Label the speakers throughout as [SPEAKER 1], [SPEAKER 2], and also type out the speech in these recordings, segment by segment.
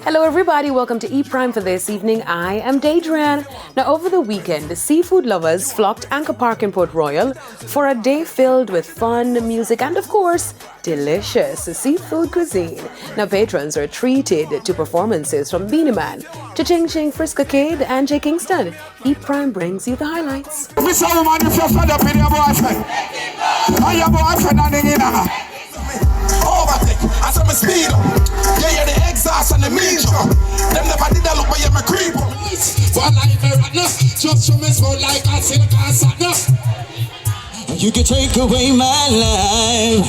[SPEAKER 1] Hello everybody, welcome to E Prime for this evening. I am Daydran. Now over the weekend, the seafood lovers flocked Anchor Park in Port Royal for a day filled with fun, music and of course, delicious seafood cuisine. Now patrons are treated to performances from Beanie Man to Ching Ching, Friska Kid and J Kingston. E Prime brings you the highlights.
[SPEAKER 2] Mr. Woman, if you're fed up with your boyfriend, and your boyfriend and the overtake, I said my speed up. Yeah, you're the exhaust and the meter. Them never did that look, but you're my creep. For life, just show me so like I said, I said,
[SPEAKER 3] you can take away my life,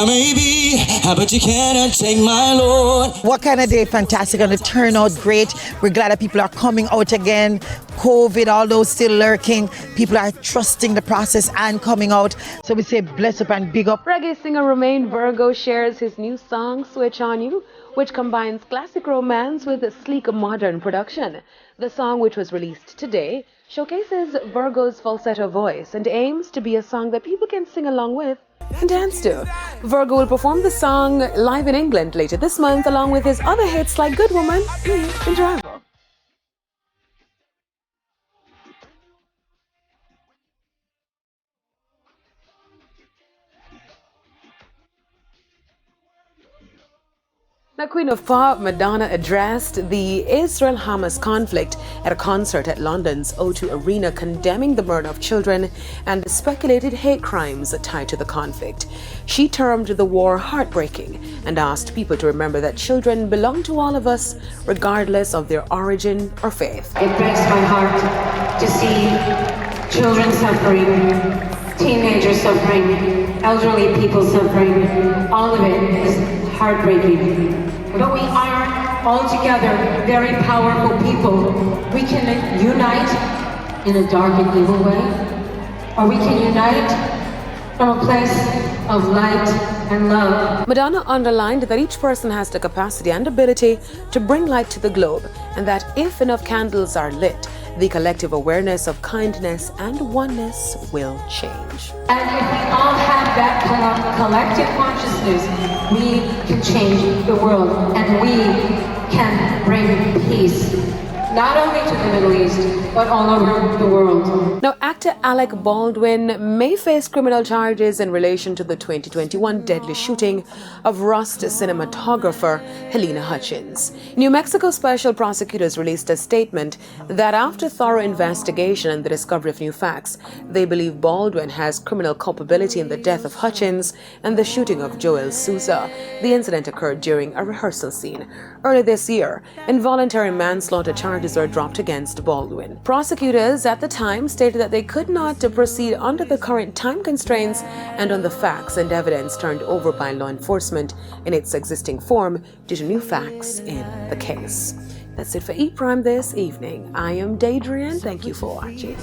[SPEAKER 3] maybe, but you cannot take my Lord.
[SPEAKER 4] What kind of day? Fantastic, and the turnout great. We're glad that people are coming out again. COVID, although still lurking, people are trusting the process and coming out. So we say bless up and big up.
[SPEAKER 1] Reggae singer Romain Virgo shares his new song Switch On You, which combines classic romance with a sleek modern production. The song, which was released today, showcases Virgo's falsetto voice and aims to be a song that people can sing along with and dance to. Virgo will perform the song live in England later this month along with his other hits like Good Woman. Enjoyable. Now, Queen of Pop, Madonna addressed the Israel-Hamas conflict at a concert at London's O2 Arena, condemning the murder of children and the speculated hate crimes tied to the conflict. She termed the war heartbreaking and asked people to remember that children belong to all of us, regardless of their origin or faith.
[SPEAKER 5] It breaks my heart to see children suffering, teenagers suffering, elderly people suffering. All of it is heartbreaking. But we are all together very powerful people. We can unite in a dark and evil way, or we can unite from a place of light and love.
[SPEAKER 1] Madonna underlined that each person has the capacity and ability to bring light to the globe, and that if enough candles are lit, the collective awareness of kindness and oneness will change.
[SPEAKER 5] And if we all have that collective consciousness, we can change the world and we can bring peace, not only to the Middle East, but all over the world.
[SPEAKER 1] Now, actor Alec Baldwin may face criminal charges in relation to the 2021 deadly shooting of Rust cinematographer Helena Hutchins. New Mexico special prosecutors released a statement that after thorough investigation and the discovery of new facts, they believe Baldwin has criminal culpability in the death of Hutchins and the shooting of Joel Souza. The incident occurred during a rehearsal scene. Earlier this year, involuntary manslaughter charges were dropped against Baldwin. Prosecutors at the time stated that they could not proceed under the current time constraints and on the facts and evidence turned over by law enforcement in its existing form due to new facts in the case. That's it for E Prime this evening. I am Daydran. Thank you for watching.